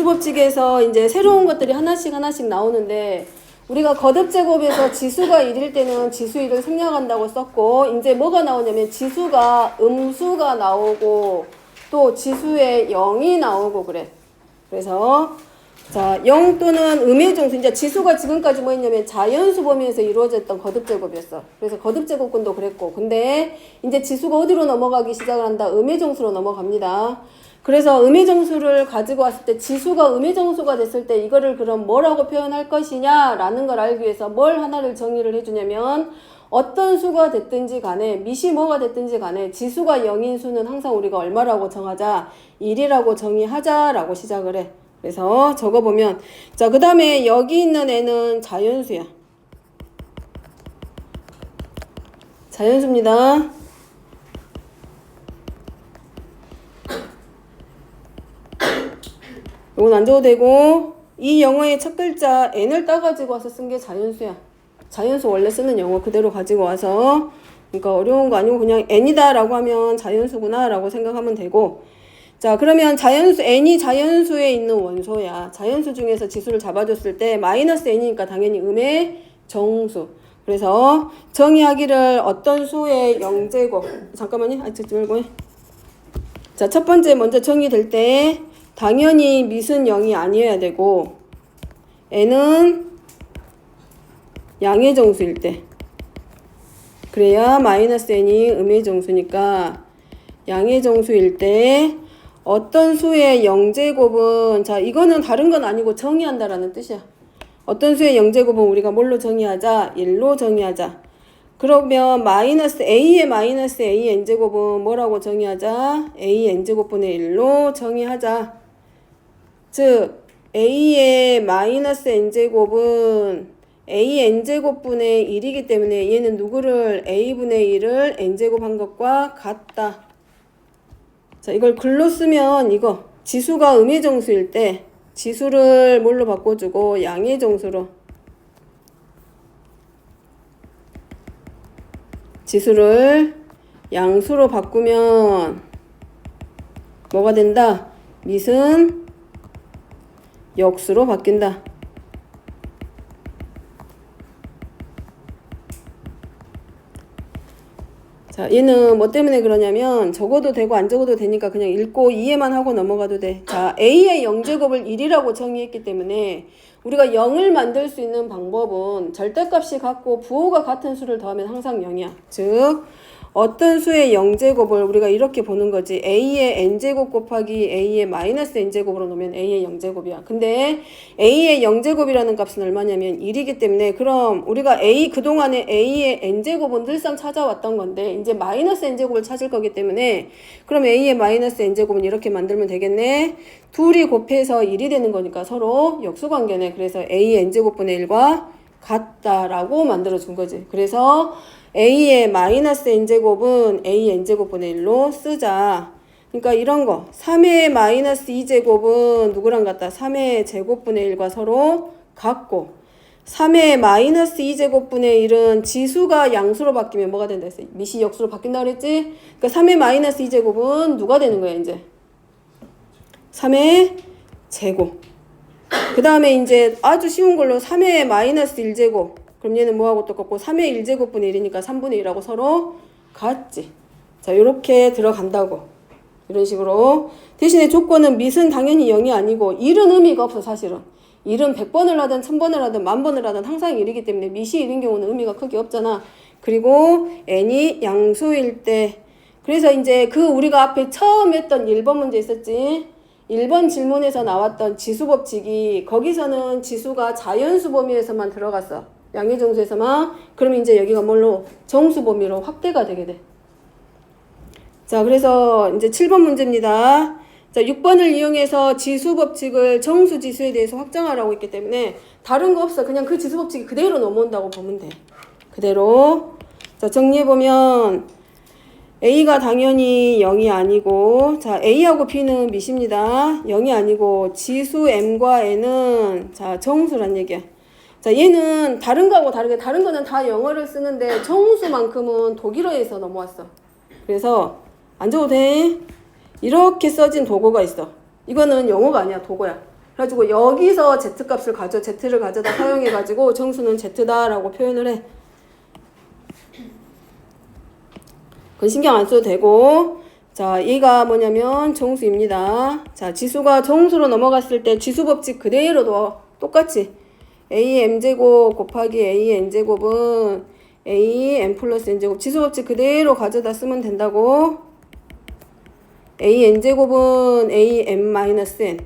지수법칙에서 이제 새로운 것들이 하나씩 나오는데, 우리가 거듭제곱에서 지수가 1일 때는 지수 1을 생략한다고 썼고, 이제 뭐가 나오냐면 지수가 음수가 나오고 또 지수에 0이 나오고 그래. 그래서 자, 0 또는 음의 정수. 이제 지수가 지금까지 뭐였냐면 자연수 범위에서 이루어졌던 거듭제곱이었어. 그래서 거듭제곱근도 그랬고, 근데 이제 지수가 어디로 넘어가기 시작을 한다? 음의 정수로 넘어갑니다. 그래서 음의 정수를 가지고 왔을 때, 지수가 음의 정수가 됐을 때 이거를 그럼 뭐라고 표현할 것이냐라는 걸 알기 위해서 뭘 하나를 정의를 해주냐면, 어떤 수가 됐든지 간에, 밑이 뭐가 됐든지 간에 지수가 0인 수는 항상 우리가 얼마라고 정하자? 1이라고 정의하자라고 시작을 해. 그래서 적어보면, 자, 그 다음에 여기 있는 애는 자연수야. 자연수입니다. 이건 안 적어도 되고, 이 영어의 첫 글자 n을 따가지고 와서 쓴 게 자연수야. 자연수 원래 쓰는 영어 그대로 가지고 와서, 그러니까 어려운 거 아니고 그냥 n이다 라고 하면 자연수구나 라고 생각하면 되고, 자, 그러면 자연수, n이 자연수에 있는 원소야. 자연수 중에서 지수를 잡아줬을 때 마이너스 n이니까 당연히 음의 정수. 그래서 정의하기를 어떤 수의 0제곱. 잠깐만요. 듣지 말고 해. 자, 첫 번째 먼저 정의될 때 당연히 밑은 0이 아니어야 되고, n은 양의 정수일 때. 그래야 마이너스 n이 음의 정수니까 양의 정수일 때 어떤 수의 0제곱은, 자, 이거는 다른 건 아니고 정의한다라는 뜻이야. 어떤 수의 0제곱은 우리가 뭘로 정의하자? 1로 정의하자. 그러면 마이너스 a의 마이너스 a n제곱은 뭐라고 정의하자? a n제곱분의 1로 정의하자. 즉 a의 마이너스 n제곱은 a n제곱분의 1이기 때문에 얘는 누구를 a분의 1을 n제곱한 것과 같다. 자, 이걸 글로 쓰면 이거 지수가 음의 정수일 때 지수를 뭘로 바꿔주고 양의 정수로, 지수를 양수로 바꾸면 뭐가 된다? 밑은 역수로 바뀐다. 자, 얘는 뭐 때문에 그러냐면 적어도 되고 안 적어도 되니까 그냥 읽고 이해만 하고 넘어가도 돼. 자, a의 0제곱을 1이라고 정의했기 때문에 우리가 0을 만들 수 있는 방법은 절대값이 같고 부호가 같은 수를 더하면 항상 0이야. 즉 어떤 수의 0제곱을 우리가 이렇게 보는 거지. a의 n제곱 곱하기 a의 마이너스 n제곱으로 놓으면 a의 0제곱이야. 근데 a의 0제곱이라는 값은 얼마냐면 1이기 때문에, 그럼 우리가 a, 그동안에 a의 n제곱은 늘상 찾아왔던 건데 이제 마이너스 n제곱을 찾을 거기 때문에, 그럼 a의 마이너스 n제곱은 이렇게 만들면 되겠네. 둘이 곱해서 1이 되는 거니까 서로 역수관계네. 그래서 a의 n제곱분의 1과 같다라고 만들어준 거지. 그래서 a의 마이너스 n제곱은 a n제곱분의 1로 쓰자. 그러니까 이런 거 3의 마이너스 2제곱은 누구랑 같다? 3의 제곱분의 1과 서로 같고, 3의 마이너스 2제곱분의 1은 지수가 양수로 바뀌면 뭐가 된다 했어? 밑이 역수로 바뀐다 그랬지? 그러니까 3의 마이너스 2제곱은 누가 되는 거야 이제? 3의 제곱. 그 다음에 이제 아주 쉬운 걸로 3의 마이너스 1제곱. 그럼 얘는 뭐하고 똑같고 3의 1제곱분의 1이니까 3분의 1하고 서로 같지. 자, 요렇게 들어간다고. 이런 식으로. 대신에 조건은 밑은 당연히 0이 아니고 1은 의미가 없어 사실은. 1은 100번을 하든 1000번을 하든 10,000번을 하든 항상 1이기 때문에 밑이 1인 경우는 의미가 크게 없잖아. 그리고 n이 양수일 때. 그래서 이제 그 우리가 앞에 처음 했던 1번 문제 있었지. 1번 질문에서 나왔던 지수법칙이, 거기서는 지수가 자연수 범위에서만 들어갔어. 양의 정수에서만. 그럼 이제 여기가 뭘로? 정수 범위로 확대가 되게 돼. 자, 그래서 이제 7번 문제입니다. 자, 6번을 이용해서 지수법칙을 정수지수에 대해서 확정하라고 했기 때문에 다른 거 없어. 그냥 그 지수법칙이 그대로 넘어온다고 보면 돼. 그대로. 자, 정리해보면 A가 당연히 0이 아니고, 자, A하고 B는 밑입니다. 0이 아니고, 지수 M과 N은, 자, 정수란 얘기야. 자, 얘는 다른 거하고 다르게, 다른 거는 다 영어를 쓰는데 정수만큼은 독일어에서 넘어왔어. 그래서 안 적어도 돼. 이렇게 써진 도구가 있어. 이거는 영어가 아니야, 도구야. 그래가지고 여기서 z값을 z를 가져다 사용해가지고 정수는 z다라고 표현을 해. 그건 신경 안 써도 되고. 자, 얘가 뭐냐면 정수입니다. 자, 지수가 정수로 넘어갔을 때 지수법칙 그대로 똑같이 am제곱 곱하기 an제곱은 am 플러스 n제곱 지수법칙 그대로 가져다 쓰면 된다고. an제곱은 am 마이너스 n.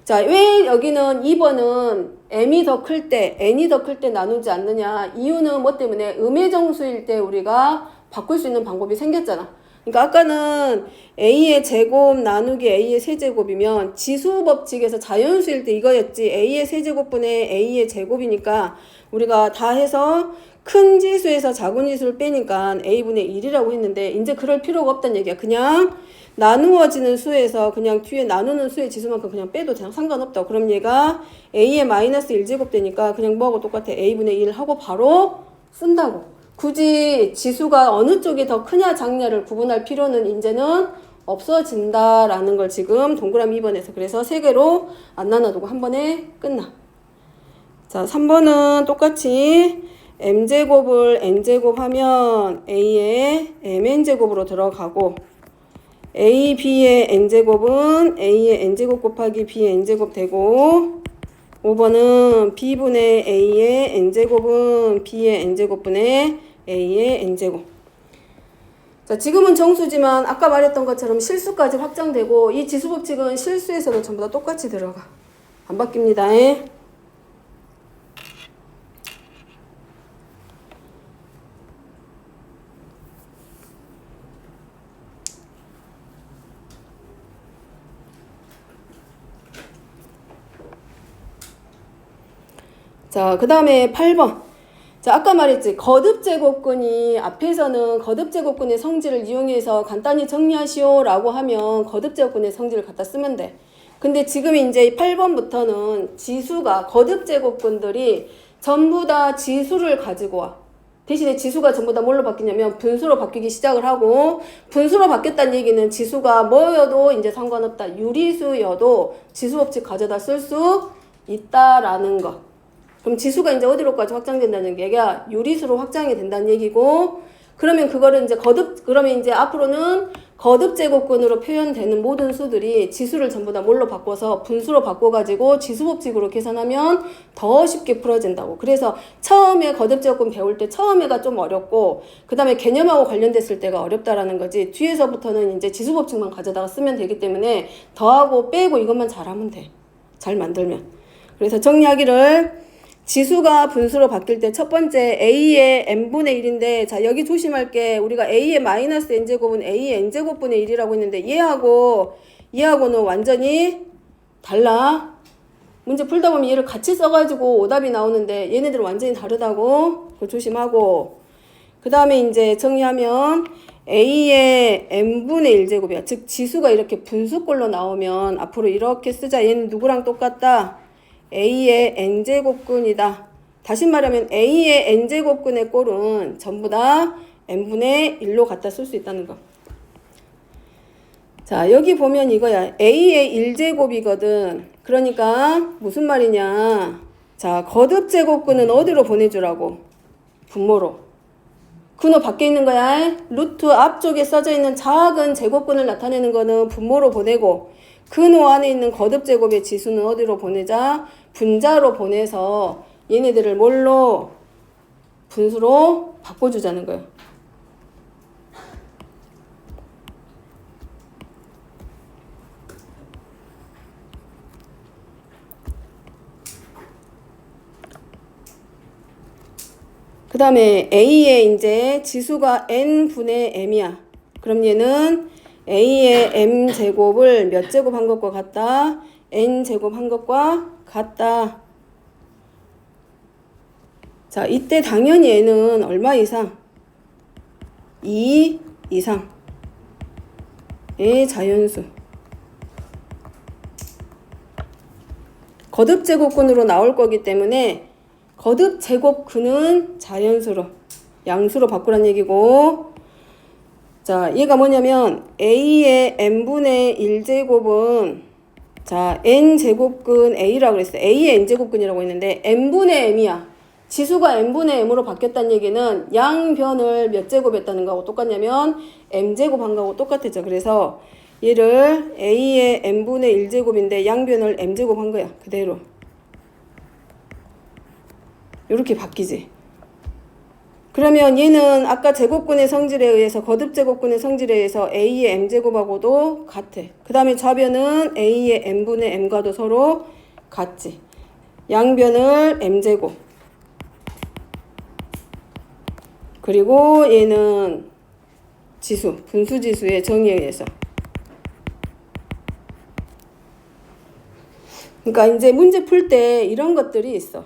자, 왜 여기는 2번은 m이 더 클 때, n이 더 클 때 나누지 않느냐. 이유는 뭐 때문에 음의 정수일 때 우리가 바꿀 수 있는 방법이 생겼잖아. 그러니까 아까는 a의 제곱 나누기 a의 세제곱이면 지수법칙에서 자연수일 때 이거였지. a의 세제곱분의 a의 제곱이니까 우리가 다 해서 큰 지수에서 작은 지수를 빼니까 a분의 1이라고 했는데 이제 그럴 필요가 없다는 얘기야. 그냥 나누어지는 수에서 그냥 뒤에 나누는 수의 지수만큼 그냥 빼도 그냥 상관없다. 그럼 얘가 a의 마이너스 1제곱 되니까 그냥 뭐하고 똑같아. a분의 1 하고 바로 쓴다고. 굳이 지수가 어느 쪽이 더 크냐 작냐를 구분할 필요는 이제는 없어진다라는 걸 지금 동그라미 2번에서 그래서 3개로 안 나눠두고 한 번에 끝나. 자, 3번은 똑같이 m제곱을 n제곱 하면 a의 mn제곱으로 들어가고 a, b의 n제곱은 a의 n제곱 곱하기 b의 n제곱 되고 5번은 b분의 a의 n제곱은 b의 n제곱분의 a의 n제곱. 자, 지금은 정수지만 아까 말했던 것처럼 실수까지 확장되고 이 지수법칙은 실수에서도 전부 다 똑같이 들어가. 안 바뀝니다. 자, 그 다음에 8번. 자, 아까 말했지. 거듭제곱근이 앞에서는 거듭제곱근의 성질을 이용해서 간단히 정리하시오 라고 하면 거듭제곱근의 성질을 갖다 쓰면 돼. 근데 지금 이제 8번부터는 지수가 거듭제곱근들이 전부 다 지수를 가지고 와. 대신에 지수가 전부 다 뭘로 바뀌냐면 분수로 바뀌기 시작을 하고 분수로 바뀌었다는 얘기는 지수가 뭐여도 이제 상관없다. 유리수여도 지수법칙 가져다 쓸 수 있다라는 거. 그럼 지수가 이제 어디로까지 확장된다는 얘기가 유리수로 확장이 된다는 얘기고 그러면 그거를 이제 그러면 이제 앞으로는 거듭제곱근으로 표현되는 모든 수들이 지수를 전부 다 뭘로 바꿔서 분수로 바꿔가지고 지수법칙으로 계산하면 더 쉽게 풀어진다고. 그래서 처음에 거듭제곱근 배울 때 처음에가 좀 어렵고 그 다음에 개념하고 관련됐을 때가 어렵다라는 거지. 뒤에서부터는 이제 지수법칙만 가져다가 쓰면 되기 때문에 더하고 빼고 이것만 잘하면 돼. 잘 만들면. 그래서 정리하기를 지수가 분수로 바뀔 때 첫 번째 a의 n분의 1인데 자 여기 조심할 게 우리가 a의 마이너스 n제곱은 a의 n제곱분의 1이라고 했는데 얘하고는 완전히 달라. 문제 풀다 보면 얘를 같이 써가지고 오답이 나오는데 얘네들은 완전히 다르다고. 그거 조심하고 그 다음에 이제 정리하면 a의 n분의 1제곱이야. 즉 지수가 이렇게 분수꼴로 나오면 앞으로 이렇게 쓰자. 얘는 누구랑 똑같다? a의 n제곱근이다. 다시 말하면 a의 n제곱근의 꼴은 전부 다 n분의 1로 갖다 쓸 수 있다는 거. 자, 여기 보면 이거야. a의 1제곱이거든. 그러니까 무슨 말이냐. 자, 거듭제곱근은 어디로 보내주라고? 분모로. 근호 밖에 있는 거야. 루트 앞쪽에 써져 있는 작은 제곱근을 나타내는 거는 분모로 보내고 근호 안에 있는 거듭제곱의 지수는 어디로 보내자? 분자로 보내서 얘네들을 뭘로? 분수로 바꿔주자는 거예요. 그 다음에 A의 이제 지수가 n분의 m이야. 그럼 얘는 A의 m제곱을 몇 제곱 한 것과 같다? n제곱 한 것과 같다. 자, 이때 당연히 얘는 얼마 이상? 2 이상의 자연수. 거듭제곱근으로 나올 거기 때문에 거듭제곱근은 자연수로, 양수로 바꾸란 얘기고 자, 얘가 뭐냐면 A의 n분의 1제곱은 자, n제곱근 a라고 그랬어요. a의 n제곱근이라고 했는데 n분의 m이야. 지수가 n분의 m으로 바뀌었다는 얘기는 양변을 몇 제곱 했다는 거하고 똑같냐면 m제곱 한 거하고 똑같았죠. 그래서 얘를 a의 n분의 1제곱인데 양변을 m제곱 한 거야. 그대로. 이렇게 바뀌지. 그러면 얘는 아까 제곱근의 성질에 의해서 거듭 제곱근의 성질에 의해서 a의 m제곱하고도 같아. 그 다음에 좌변은 a의 n분의 m과도 서로 같지. 양변을 m제곱. 그리고 얘는 지수, 분수지수의 정의에 의해서. 그러니까 이제 문제 풀 때 이런 것들이 있어.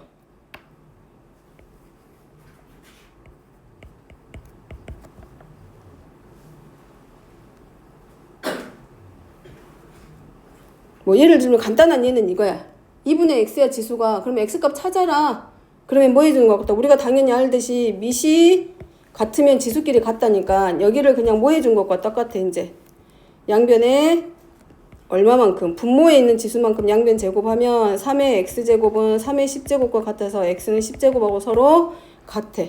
뭐 예를 들면 간단한 예는 이거야. 2분의 x야 지수가. 그러면 x값 찾아라. 그러면 뭐 해주는 것 같다. 우리가 당연히 알듯이 밑이 같으면 지수끼리 같다니까 여기를 그냥 뭐 해준 것과 똑같아. 이제 양변에 얼마만큼 분모에 있는 지수만큼 양변 제곱하면 3의 x제곱은 3의 10제곱과 같아서 x는 10제곱하고 서로 같아.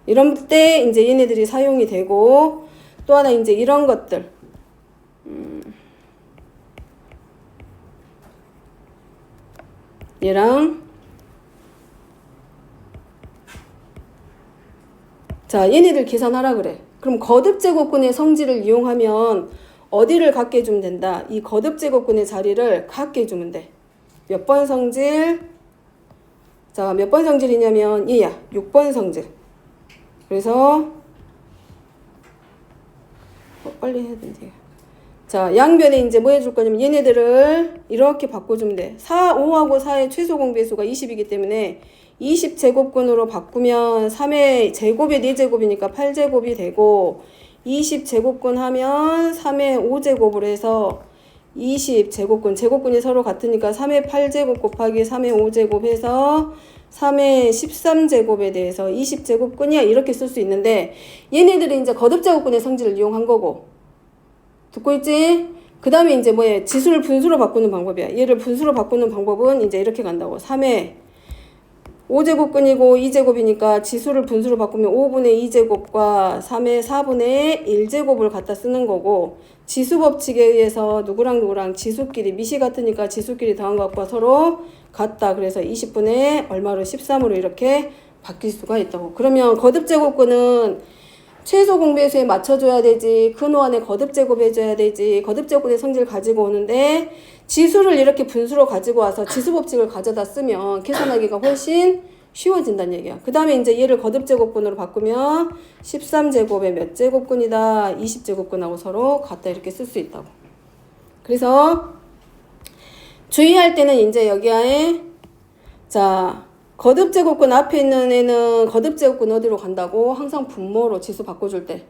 이런 때 이제 얘네들이 사용이 되고 또 하나 이제 이런 것들 얘랑 자 얘네들 계산하라 그래. 그럼 거듭제곱근의 성질을 이용하면 어디를 갖게 해주면 된다. 이 거듭제곱근의 자리를 갖게 해주면 돼. 몇 번 성질? 자, 몇 번 성질이냐면 얘야. 6번 성질. 그래서 빨리 해야 된대. 자, 양변에 이제 뭐 해줄 거냐면 얘네들을 이렇게 바꿔주면 돼. 4, 5하고 4의 최소 공배수가 20이기 때문에 20제곱근으로 바꾸면 3의 제곱의 4제곱이니까 8제곱이 되고 20제곱근 하면 3의 5제곱을 해서 20제곱근, 제곱근이 서로 같으니까 3의 8제곱 곱하기 3의 5제곱 해서 3의 13제곱에 대해서 20제곱근이야 이렇게 쓸 수 있는데 얘네들이 이제 거듭제곱근의 성질을 이용한 거고 듣고 있지? 그 다음에 이제 뭐야 지수를 분수로 바꾸는 방법이야. 얘를 분수로 바꾸는 방법은 이제 이렇게 간다고. 3의 5제곱근이고 2제곱이니까 지수를 분수로 바꾸면 5분의 2제곱과 3의 4분의 1제곱을 갖다 쓰는 거고 지수 법칙에 의해서 누구랑 지수끼리 밑이 같으니까 지수끼리 더한 것과 서로 같다. 그래서 20분의 얼마로 13으로 이렇게 바뀔 수가 있다고. 그러면 거듭제곱근은 최소 공배수에 맞춰줘야 되지. 근호안에 거듭제곱 해줘야 되지. 거듭제곱의 성질 가지고 오는데 지수를 이렇게 분수로 가지고 와서 지수 법칙을 가져다 쓰면 계산하기가 훨씬 쉬워진다는 얘기야. 그 다음에 이제 얘를 거듭제곱근으로 바꾸면 13제곱의 몇 제곱근이다. 20제곱근하고 서로 같다 이렇게 쓸 수 있다고. 그래서 주의할 때는 이제 여기에 자 거듭제곱근 앞에 있는 애는 거듭제곱근 어디로 간다고? 항상 분모로 지수 바꿔줄 때.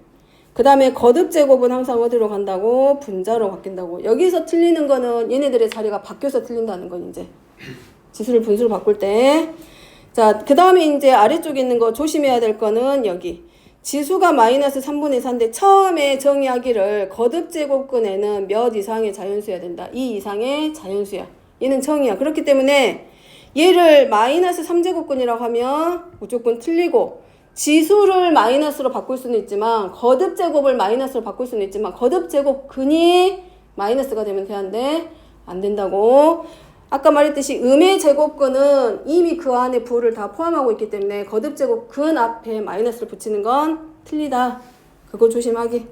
그 다음에 거듭제곱은 항상 어디로 간다고? 분자로 바뀐다고. 여기서 틀리는 거는 얘네들의 자리가 바뀌어서 틀린다는 건 이제 지수를 분수로 바꿀 때. 자, 그 다음에 이제 아래쪽에 있는 거 조심해야 될 거는 여기. 지수가 마이너스 3분의 4인데 처음에 정의하기를 거듭제곱근에는 몇 이상의 자연수여야 된다. 2 이상의 자연수야. 얘는 정의야. 그렇기 때문에 얘를 마이너스 3제곱근이라고 하면 무조건 틀리고 지수를 마이너스로 바꿀 수는 있지만 거듭제곱을 마이너스로 바꿀 수는 있지만 거듭제곱근이 마이너스가 되면 되는데 안 된다고. 아까 말했듯이 음의 제곱근은 이미 그 안에 부호를 다 포함하고 있기 때문에 거듭제곱근 앞에 마이너스를 붙이는 건 틀리다. 그거 조심하기.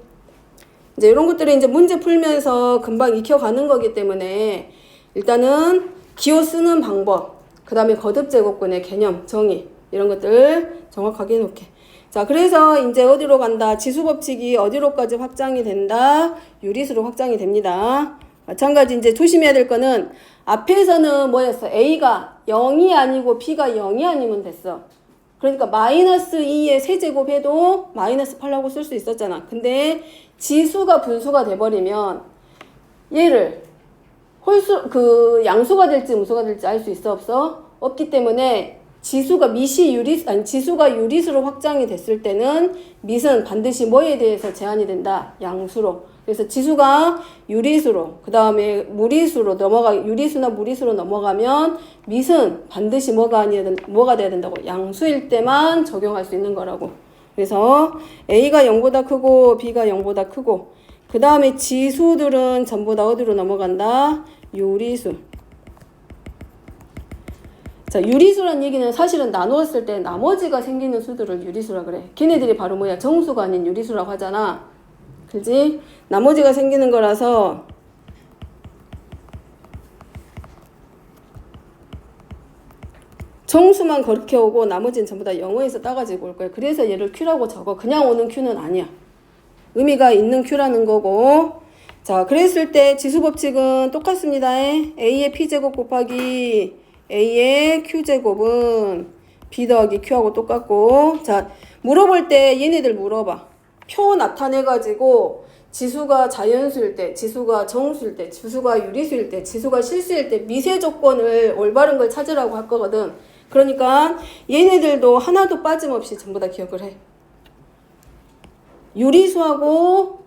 이제 이런 것들이 이제 문제 풀면서 금방 익혀가는 거기 때문에 일단은 기호 쓰는 방법, 그 다음에 거듭제곱근의 개념, 정의 이런 것들 정확하게 해놓게. 자, 그래서 이제 어디로 간다? 지수법칙이 어디로까지 확장이 된다? 유리수로 확장이 됩니다. 마찬가지 이제 조심해야 될 거는 앞에서는 뭐였어? A가 0이 아니고 B가 0이 아니면 됐어. 그러니까 마이너스 2의 세제곱 해도 마이너스 8라고 쓸 수 있었잖아. 근데 지수가 분수가 돼버리면 얘를 양수가 될지 음수가 될지 알 수 있어 없어? 없기 때문에 지수가 지수가 유리수로 확장이 됐을 때는 밑은 반드시 뭐에 대해서 제한이 된다? 양수로. 그래서 지수가 유리수로, 그 다음에 무리수로 유리수나 무리수로 넘어가면 밑은 반드시 뭐가 돼야 된다고? 양수일 때만 적용할 수 있는 거라고. 그래서 A가 0보다 크고 B가 0보다 크고, 그 다음에 지수들은 전부 다 어디로 넘어간다? 유리수. 자, 유리수란 얘기는 사실은 나누었을 때 나머지가 생기는 수들을 유리수라 그래. 걔네들이 바로 뭐야? 정수가 아닌 유리수라고 하잖아. 그지? 나머지가 생기는 거라서 정수만 그렇게 오고 나머지는 전부 다 영어에서 따가지고 올 거야. 그래서 얘를 Q라고 적어. 그냥 오는 Q는 아니야. 의미가 있는 Q라는 거고. 자, 그랬을 때 지수법칙은 똑같습니다. A의 P제곱 곱하기 A의 Q제곱은 B 더하기 Q하고 똑같고. 자, 물어볼 때 얘네들 물어봐. 표 나타내가지고 지수가 자연수일 때, 지수가 정수일 때, 지수가 유리수일 때, 지수가 실수일 때 미세 조건을 올바른 걸 찾으라고 할 거거든. 그러니까 얘네들도 하나도 빠짐없이 전부 다 기억을 해. 유리수하고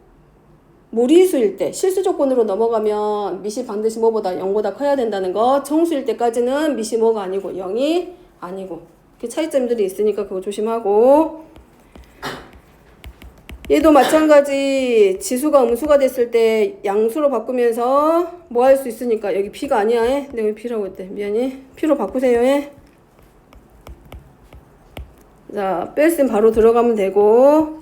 무리수일 때 실수 조건으로 넘어가면 밑이 반드시 뭐보다 0보다 커야 된다는 거. 정수일 때까지는 밑이 뭐가 아니고 0이 아니고. 그 차이점들이 있으니까 그거 조심하고. 얘도 마찬가지. 지수가 음수가 됐을 때 양수로 바꾸면서 뭐 할 수 있으니까. 여기 B가 아니야. 내가 왜 B라고 했대. 미안해. P로 바꾸세요. 자, 뺄셈 바로 들어가면 되고.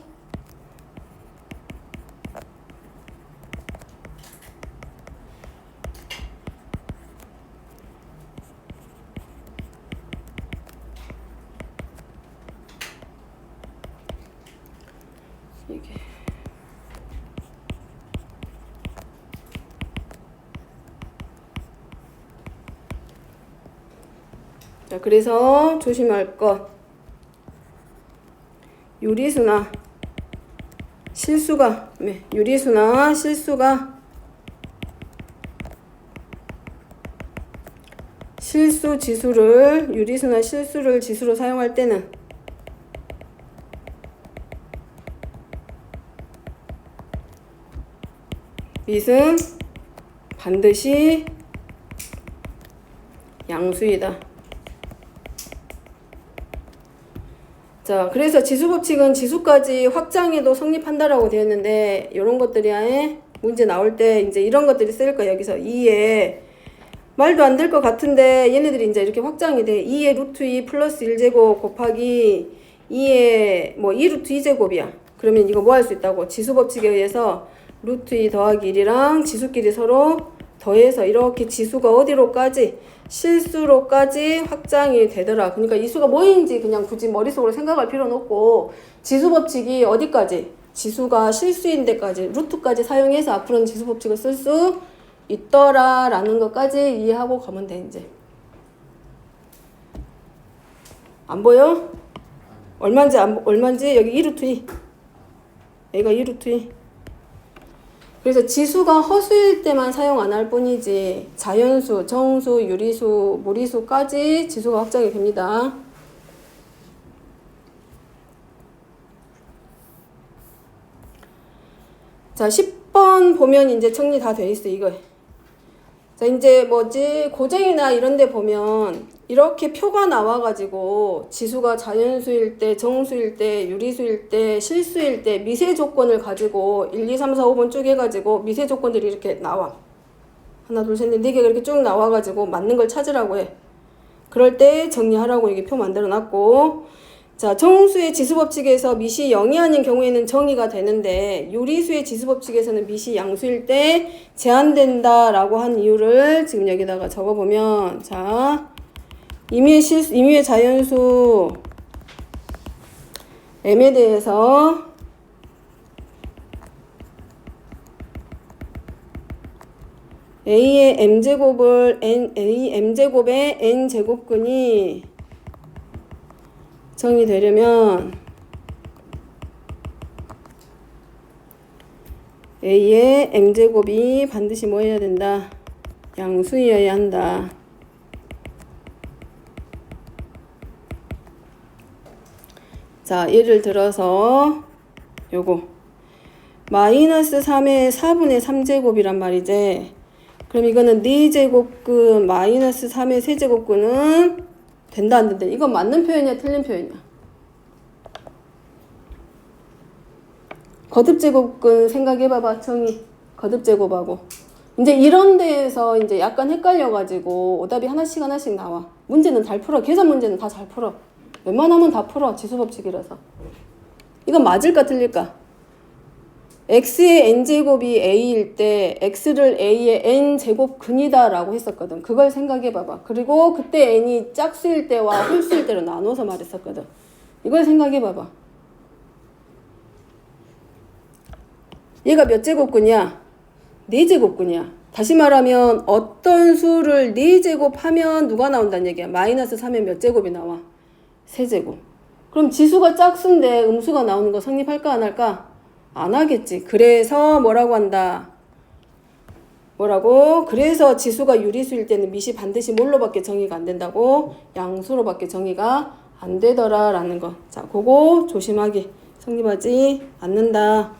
이게 자, 그래서 조심할 것. 유리수나 실수가 실수 지수를 유리수나 실수를 지수로 사용할 때는 밑은 반드시 양수이다. 자, 그래서 지수법칙은 지수까지 확장해도 성립한다라고 되어 있는데, 이런 것들이 문제 나올 때 이제 이런 것들이 쓰일 거야. 여기서 2에 말도 안 될 것 같은데 얘네들이 이제 이렇게 확장이 돼. 2의 루트 2 플러스 1제곱 곱하기 2의 뭐 2 루트 2제곱이야. 그러면 이거 뭐 할 수 있다고? 지수법칙에 의해서 루트 2 더하기 1이랑 지수끼리 서로 더해서 이렇게 지수가 어디로까지? 실수로까지 확장이 되더라. 그러니까 이 수가 뭐인지 그냥 굳이 머릿속으로 생각할 필요는 없고, 지수법칙이 어디까지? 지수가 실수인 데까지, 루트까지 사용해서 앞으로는 지수법칙을 쓸 수 있더라 라는 것까지 이해하고 가면 돼. 이제 안 보여? 얼만지 여기 2 루트 2, 여기가 2 루트 2. 그래서 지수가 허수일 때만 사용 안 할 뿐이지 자연수, 정수, 유리수, 무리수까지 지수가 확장이 됩니다. 자, 10번 보면 이제 정리 다 돼 있어, 이거. 자, 이제 뭐지, 고쟁이나 이런 데 보면 이렇게 표가 나와가지고 지수가 자연수일 때, 정수일 때, 유리수일 때, 실수일 때 미세 조건을 가지고 1, 2, 3, 4, 5번 쭉 해가지고 미세 조건들이 이렇게 나와. 하나, 둘, 셋, 넷, 네 개가 이렇게 쭉 나와가지고 맞는 걸 찾으라고 해. 그럴 때 정리하라고 이게 표 만들어 놨고, 자, 정수의 지수법칙에서 밑이 0이 아닌 경우에는 정의가 되는데, 유리수의 지수법칙에서는 밑이 양수일 때 제한된다라고 한 이유를 지금 여기다가 적어보면, 자, 임의의 자연수 m에 대해서 a의 m제곱을 m제곱의 n제곱근이 정의되려면 a의 m제곱이 반드시 뭐 해야 된다? 양수이어야 한다. 자, 예를 들어서 요거 마이너스 3의 4분의 3제곱이란 말이지. 그럼 이거는 4제곱근 마이너스 3의 세제곱근은 된다 안 된다? 이건 맞는 표현이야 틀린 표현이야? 거듭제곱근 생각해봐봐. 정의 거듭제곱하고 이제 이런 데에서 이제 약간 헷갈려가지고 오답이 하나씩 하나씩 나와. 문제는 잘 풀어. 계산 문제는 다 잘 풀어. 웬만하면 다 풀어. 지수법칙이라서. 이건 맞을까 틀릴까? x의 n제곱이 a일 때 x를 a의 n제곱근이다 라고 했었거든. 그걸 생각해봐봐. 그리고 그때 n이 짝수일 때와 홀수일 때로 나눠서 말했었거든. 이걸 생각해봐봐. 얘가 몇 제곱근이야? 4제곱근이야. 다시 말하면 어떤 수를 4제곱하면 누가 나온다는 얘기야? 마이너스 3에 몇 제곱이 나와? 3제곱. 그럼 지수가 짝수인데 음수가 나오는 거 성립할까 안 할까? 안 하겠지. 그래서 뭐라고 한다? 뭐라고? 그래서 지수가 유리수일 때는 밑이 반드시 뭘로밖에 정의가 안 된다고? 양수로밖에 정의가 안 되더라 라는 거. 자, 그거 조심하게. 성립하지 않는다.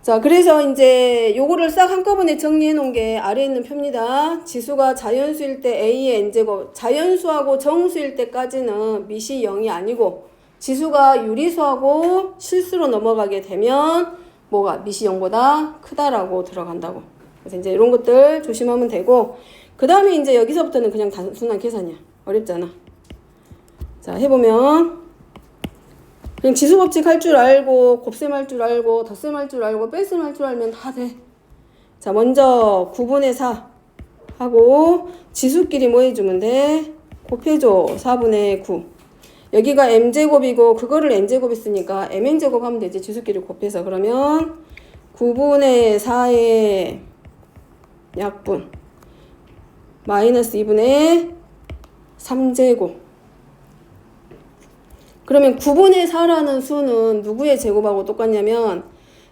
자, 그래서 이제 요거를 싹 한꺼번에 정리해 놓은 게 아래에 있는 표입니다. 지수가 자연수일 때 a의 n제곱, 자연수하고 정수일 때까지는 밑이 0이 아니고 지수가 유리수하고 실수로 넘어가게 되면 뭐가 밑이 0보다 크다라고 들어간다고. 그래서 이제 이런 것들 조심하면 되고 그 다음에 이제 여기서부터는 그냥 단순한 계산이야. 어렵잖아. 자, 해보면 그냥 지수법칙 할 줄 알고 곱셈 할 줄 알고 덧셈 할 줄 알고 뺄셈 할 줄 알면 다 돼. 자, 먼저 9분의 4 하고 지수끼리 뭐 해주면 돼? 곱해줘. 4분의 9. 여기가 m제곱이고 그거를 n제곱 있으니까 mn제곱 하면 되지. 지수끼리 곱해서. 그러면 9분의 4의 약분 마이너스 2분의 3제곱. 그러면 9분의 4라는 수는 누구의 제곱하고 똑같냐면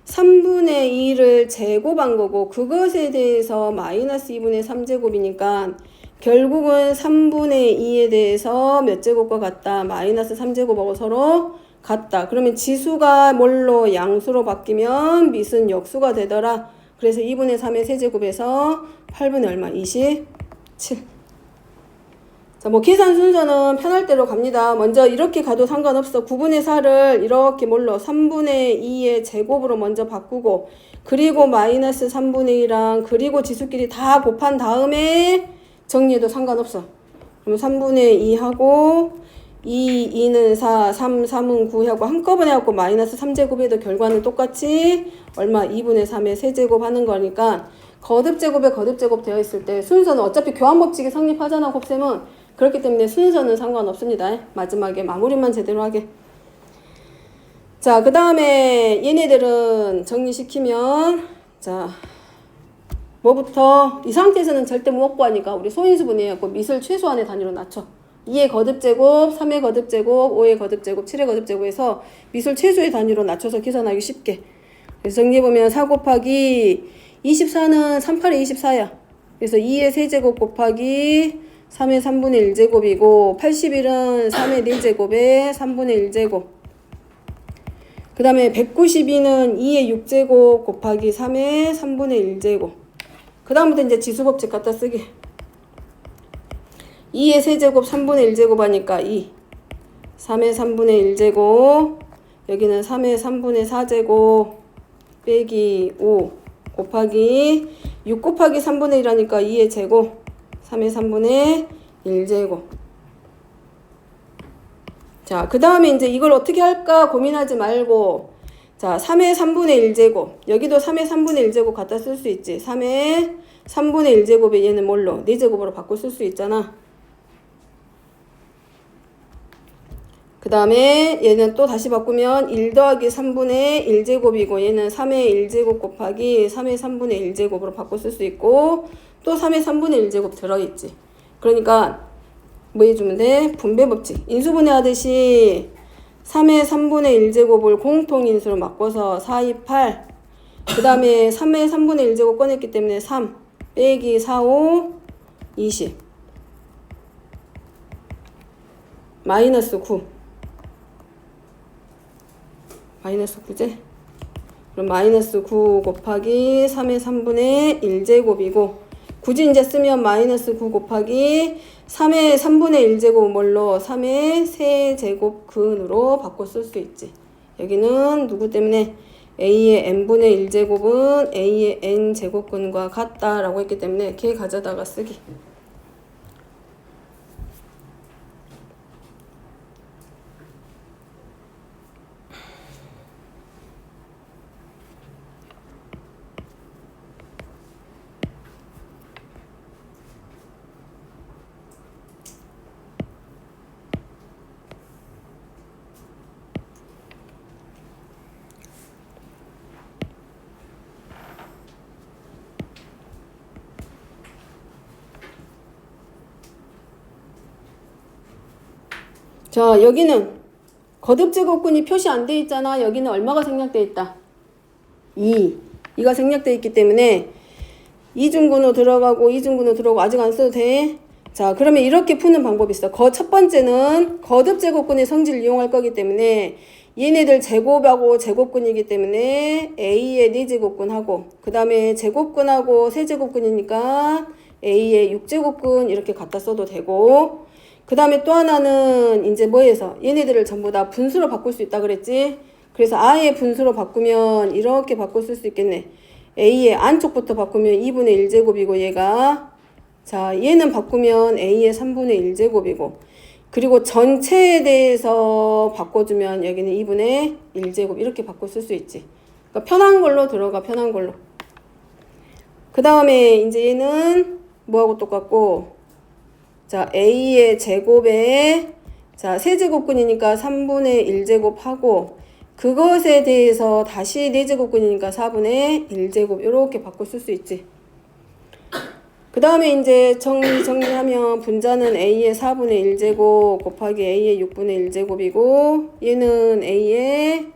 3분의 2를 제곱한 거고 그것에 대해서 마이너스 2분의 3제곱이니까 결국은 3분의 2에 대해서 몇 제곱과 같다? 마이너스 3제곱하고 서로 같다. 그러면 지수가 뭘로 양수로 바뀌면 밑은 역수가 되더라. 그래서 2분의 3의 세제곱에서 8분의 얼마? 27. 자, 뭐 계산 순서는 편할 대로 갑니다. 먼저 이렇게 가도 상관없어. 9분의 4를 이렇게 뭘로? 3분의 2의 제곱으로 먼저 바꾸고 그리고 마이너스 3분의 2랑 그리고 지수끼리 다 곱한 다음에 정리해도 상관없어. 그러면 3분의 2 하고 2는 4, 3은 9 하고 한꺼번에 하고 마이너스 3제곱해도 결과는 똑같이 얼마? 2분의 3의 세제곱 하는 거니까 거듭제곱에 거듭제곱 되어 있을 때 순서는 어차피 교환법칙이 성립하잖아. 곱셈은. 그렇기 때문에 순서는 상관없습니다. 마지막에 마무리만 제대로 하게. 자, 그 다음에 얘네들은 정리시키면 자 뭐부터 이 상태에서는 절대 못 구하니까 우리 소인수분해갖고 밑을 최소한의 단위로 낮춰. 2의 거듭제곱, 3의 거듭제곱, 5의 거듭제곱, 7의 거듭제곱에서 밑을 최소의 단위로 낮춰서 계산하기 쉽게. 그래서 정리해보면 4 곱하기 24는 38의 24야. 그래서 2의 세제곱 곱하기 3의 3분의 1제곱이고 81은 3의 4제곱에 3분의 1제곱. 그 다음에 192는 2의 6제곱 곱하기 3의 3분의 1제곱. 그 다음부터 이제 지수법칙 갖다 쓰기. 2의 세제곱 3분의 1제곱 하니까 2. 3의 3분의 1제곱. 여기는 3의 3분의 4제곱 빼기 5 곱하기 6 곱하기 3분의 1하니까 2의 제곱. 3의 3분의 1제곱. 자, 그 다음에 이제 이걸 어떻게 할까 고민하지 말고 자, 3의 3분의 1제곱. 여기도 3의 3분의 1제곱 갖다 쓸 수 있지. 3의 3분의 1제곱에 얘는 뭘로? 4제곱으로 바꿔 쓸 수 있잖아. 그 다음에 얘는 또 다시 바꾸면 1 더하기 3분의 1제곱이고 얘는 3의 1제곱 곱하기 3의 3분의 1제곱으로 바꿔 쓸 수 있고 또 3의 3분의 1제곱 들어있지. 그러니까 뭐 해주면 돼? 분배법칙. 인수분해 하듯이 3의 3분의 1제곱을 공통인수로 바꿔서 4, 2, 8. 그 다음에 3의 3분의 1제곱 꺼냈기 때문에 3 빼기 4, 5, 20. 마이너스 9. 마이너스 9제? 그럼 마이너스 9 곱하기 3의 3분의 1제곱이고 굳이 이제 쓰면 마이너스 9 곱하기 3의 3분의 1제곱 뭘로 3의 세제곱근으로 바꿔 쓸 수 있지. 여기는 누구 때문에 a의 n분의 1제곱은 a의 n제곱근과 같다라고 했기 때문에 걔 가져다가 쓰기. 자, 여기는 거듭제곱근이 표시 안 돼 있잖아. 여기는 얼마가 생략돼 있다? 2가 생략돼 있기 때문에 이중근으로 들어가고 이중근으로 들어가고 아직 안 써도 돼. 자, 그러면 이렇게 푸는 방법이 있어. 첫 번째는 거듭제곱근의 성질을 이용할 거기 때문에 얘네들 제곱하고 제곱근이기 때문에 a의 4제곱근하고 그 다음에 제곱근하고 세제곱근이니까 a의 6제곱근 이렇게 갖다 써도 되고 그 다음에 또 하나는 이제 뭐해서 얘네들을 전부 다 분수로 바꿀 수 있다 그랬지. 그래서 아예 분수로 바꾸면 이렇게 바꿔 쓸 수 있겠네. a의 안쪽부터 바꾸면 2분의 1제곱이고 얘가 자 얘는 바꾸면 a의 3분의 1제곱이고 그리고 전체에 대해서 바꿔주면 여기는 2분의 1제곱 이렇게 바꿔 쓸 수 있지. 그러니까 편한 걸로 들어가. 편한 걸로. 그 다음에 이제 얘는 뭐하고 똑같고 자, a의 제곱에 자, 세제곱근이니까 3분의 1제곱 하고 그것에 대해서 다시 4제곱근이니까 4분의 1제곱 이렇게 바꿔 쓸 수 있지. 그 다음에 이제 정리하면 분자는 a의 4분의 1제곱 곱하기 a의 6분의 1제곱이고 얘는 a의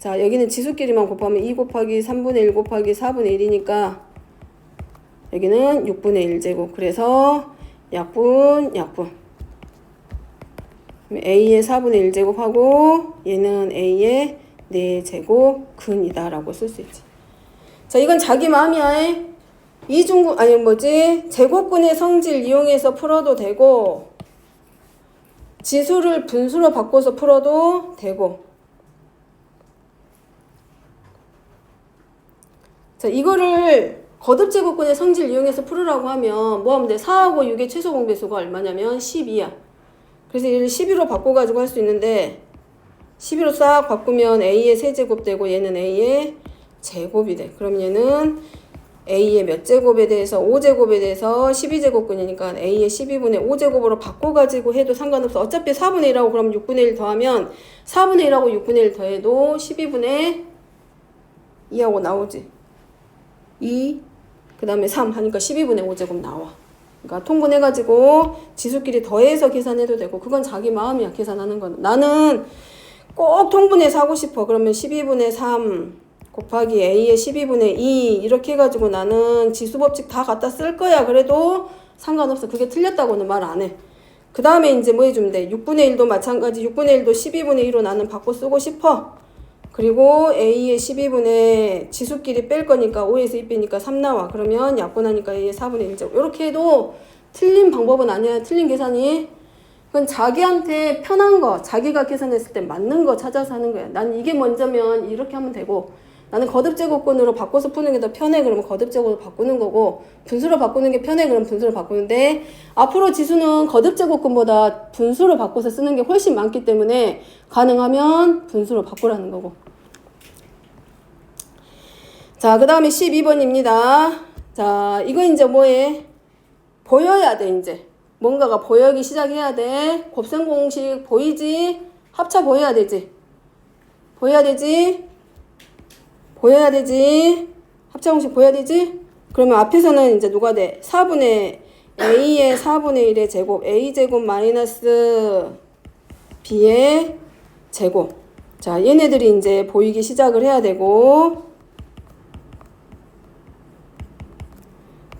자, 여기는 지수끼리만 곱하면 2 곱하기 3분의 1 곱하기 4분의 1이니까 여기는 6분의 1제곱. 그래서 약분 a의 4분의 1제곱하고 얘는 a의 4제곱근이다 라고 쓸 수 있지. 자, 이건 자기 마음이야. 이중근 아니 뭐지 제곱근의 성질 이용해서 풀어도 되고 지수를 분수로 바꿔서 풀어도 되고 자 이거를 거듭제곱근의 성질 이용해서 풀으라고 하면 뭐 하면 돼? 4하고 6의 최소 공배수가 얼마냐면 12야. 그래서 얘를 12로 바꿔가지고 할 수 있는데 12로 싹 바꾸면 a의 세제곱 되고 얘는 a의 제곱이 돼. 그럼 얘는 a의 몇 제곱에 대해서 5제곱에 대해서 12제곱근이니까 a의 12분의 5제곱으로 바꿔가지고 해도 상관없어. 어차피 4분의 1하고 그럼 6분의 1 더하면 4분의 1하고 6분의 1 더해도 12분의 2하고 나오지. 2 그 다음에 3 하니까 12분의 5제곱 나와. 그러니까 통분해가지고 지수끼리 더해서 계산해도 되고 그건 자기 마음이야. 계산하는 건. 나는 꼭 통분해서 하고 싶어. 그러면 12분의 3 곱하기 a의 12분의 2 이렇게 해가지고 나는 지수법칙 다 갖다 쓸 거야. 그래도 상관없어. 그게 틀렸다고는 말 안 해. 그 다음에 이제 뭐 해주면 돼? 6분의 1도 마찬가지. 6분의 1도 12분의 2로 나는 바꿔 쓰고 싶어. 그리고 a의 12분의 지수끼리 뺄 거니까 5에서 2 빼니까 3 나와. 그러면 약분하니까 a의 4분의 1제곱. 이렇게 해도 틀린 방법은 아니야. 틀린 계산이. 그건 자기한테 편한 거, 자기가 계산했을 때 맞는 거 찾아서 하는 거야. 나는 이게 먼저면 이렇게 하면 되고 나는 거듭제곱근으로 바꿔서 푸는 게 더 편해. 그러면 거듭제곱으로 바꾸는 거고 분수로 바꾸는 게 편해. 그러면 분수로 바꾸는데 앞으로 지수는 거듭제곱근보다 분수로 바꿔서 쓰는 게 훨씬 많기 때문에 가능하면 분수로 바꾸라는 거고. 자, 그 다음에 12번입니다. 자, 이건 이제 뭐해? 보여야 돼, 이제. 뭔가가 보여기 시작해야 돼. 곱셈 공식 보이지? 합차 보여야 되지? 보여야 되지? 보여야 되지? 합차 공식 보여야 되지? 그러면 앞에서는 이제 누가 돼? 4분의 a의 4분의 1의 제곱, a제곱 마이너스 b의 제곱. 자, 얘네들이 이제 보이기 시작을 해야 되고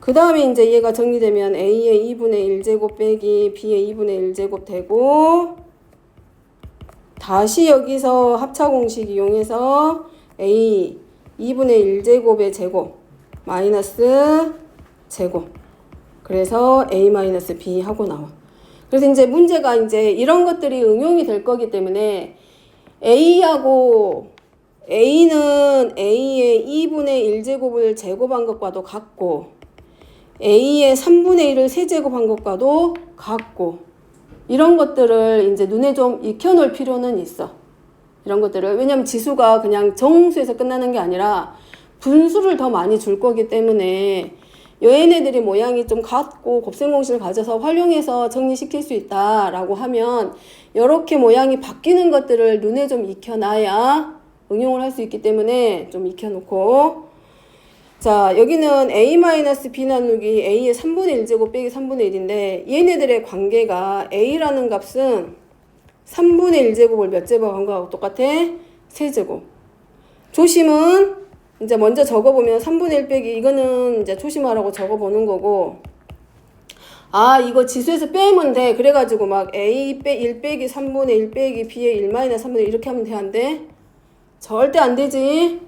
그 다음에 이제 얘가 정리되면 a의 2분의 1제곱 빼기 b의 2분의 1제곱 되고 다시 여기서 합차 공식 이용해서 a 2분의 1제곱의 제곱 마이너스 제곱. 그래서 a-b 하고 나와. 그래서 이제 문제가 이제 이런 것들이 응용이 될 거기 때문에 a하고 a는 a의 2분의 1제곱을 제곱한 것과도 같고 a의 3분의 1을 세제곱한 것과도 같고 이런 것들을 이제 눈에 좀 익혀놓을 필요는 있어. 이런 것들을. 왜냐면 지수가 그냥 정수에서 끝나는 게 아니라 분수를 더 많이 줄 거기 때문에 얘네들이 모양이 좀 같고 곱셈공식을 가져서 활용해서 정리시킬 수 있다라고 하면 이렇게 모양이 바뀌는 것들을 눈에 좀 익혀놔야 응용을 할 수 있기 때문에 좀 익혀놓고 자 여기는 a-b 나누기 a의 3분의 1제곱 빼기 3분의 1인데 얘네들의 관계가 a라는 값은 3분의 1제곱을 몇 제곱한 거하고 똑같아? 세제곱. 조심은 이제 먼저 적어보면 3분의 1 빼기 이거는 이제 조심하라고 적어보는 거고 아 이거 지수에서 빼면 돼. 그래가지고 막 a 1 빼기 3분의 1 빼기 b의 1 마이너스 3분의 1 이렇게 하면 돼? 안 돼? 절대 안 되지.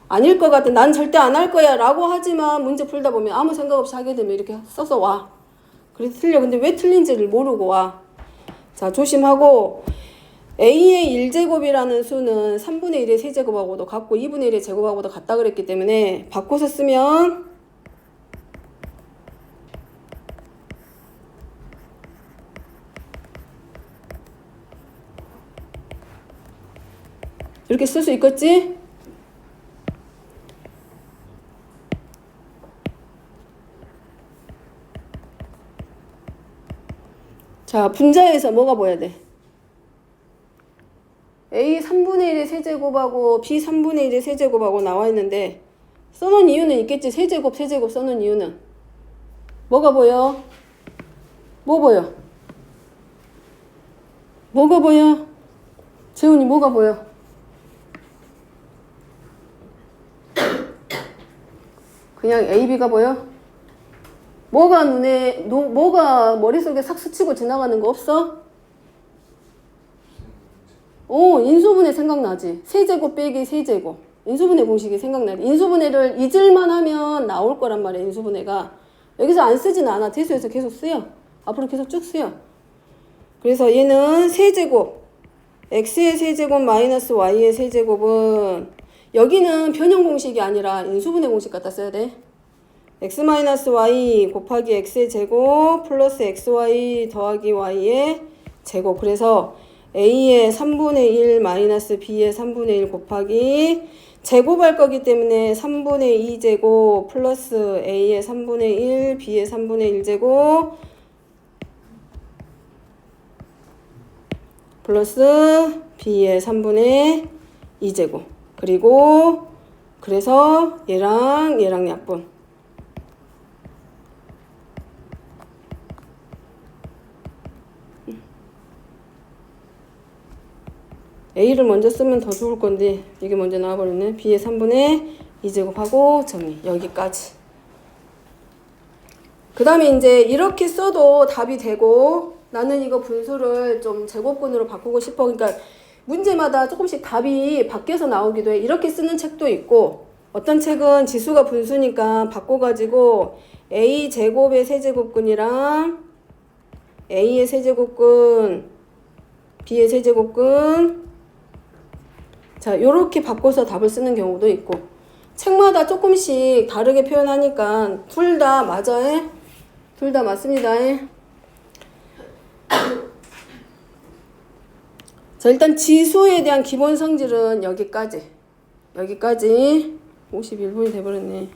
아닐 것 같아. 난 절대 안 할 거야 라고 하지만 문제 풀다 보면 아무 생각 없이 하게 되면 이렇게 써서 와. 그래서 틀려. 근데 왜 틀린지를 모르고 와. 자 조심하고 a의 1제곱이라는 수는 3분의 1의 세제곱하고도 같고 2분의 1의 제곱하고도 같다 그랬기 때문에 바꿔서 쓰면 이렇게 쓸 수 있겠지? 자 분자에서 뭐가 보여야 돼? a 3분의 1의 세제곱하고 b 3분의 1의 세제곱하고 나와 있는데 써놓은 이유는 있겠지. 세제곱 써놓은 이유는 뭐가 보여? 뭐 보여? 뭐가 보여? 재훈이 뭐가 보여? 그냥 a, b가 보여? 뭐가 뭐가 머릿속에 싹 스치고 지나가는 거 없어? 인수분해 생각나지? 세제곱 빼기 세제곱. 인수분해 공식이 생각나지? 인수분해를 잊을만 하면 나올 거란 말이야, 인수분해가. 여기서 안 쓰진 않아. 대수에서 계속 쓰여. 앞으로 계속 쭉 쓰여. 그래서 얘는 세제곱. x의 세제곱 마이너스 y의 세제곱은 여기는 변형 공식이 아니라 인수분해 공식 갖다 써야 돼. x 마이너스 y 곱하기 x의 제곱 플러스 xy 더하기 y의 제곱. 그래서 a의 3분의 1 마이너스 b의 3분의 1 곱하기 제곱할 거기 때문에 3분의 2제곱 플러스 a의 3분의 1 b의 3분의 1제곱 플러스 b의 3분의 2제곱. 그리고 그래서 얘랑 약분. a를 먼저 쓰면 더 좋을 건데 이게 먼저 나와버렸네. b의 3분의 2제곱하고 정리. 여기까지. 그 다음에 이제 이렇게 써도 답이 되고 나는 이거 분수를 좀 제곱근으로 바꾸고 싶어. 그러니까 문제마다 조금씩 답이 바뀌어서 나오기도 해. 이렇게 쓰는 책도 있고 어떤 책은 지수가 분수니까 바꿔가지고 a 제곱의 세제곱근이랑 a의 세제곱근 b의 세제곱근 자 요렇게 바꿔서 답을 쓰는 경우도 있고 책마다 조금씩 다르게 표현하니까 둘 다 맞아. 둘 다 맞습니다. 자 일단 지수에 대한 기본 성질은 여기까지 51분이 돼버렸네.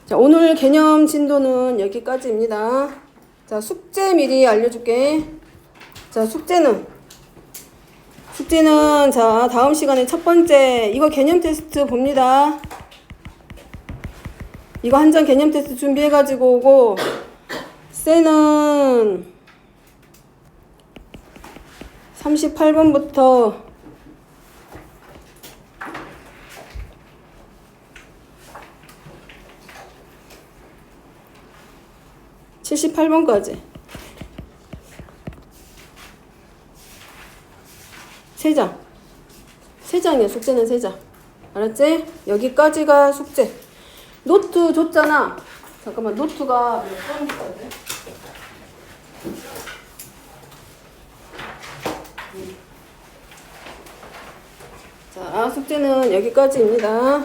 자 오늘 개념 진도는 여기까지입니다. 자 숙제 미리 알려줄게. 자 숙제는 자 다음 시간에 첫 번째 이거 개념 테스트 봅니다. 이거 한 장 개념 테스트 준비해가지고 오고 쌤은 38번부터 78번까지 3장. 3장이야. 숙제는 3장. 알았지? 여기까지가 숙제. 노트 줬잖아. 잠깐만, 노트가 몇 번 있어야 돼? 자, 숙제는 여기까지입니다.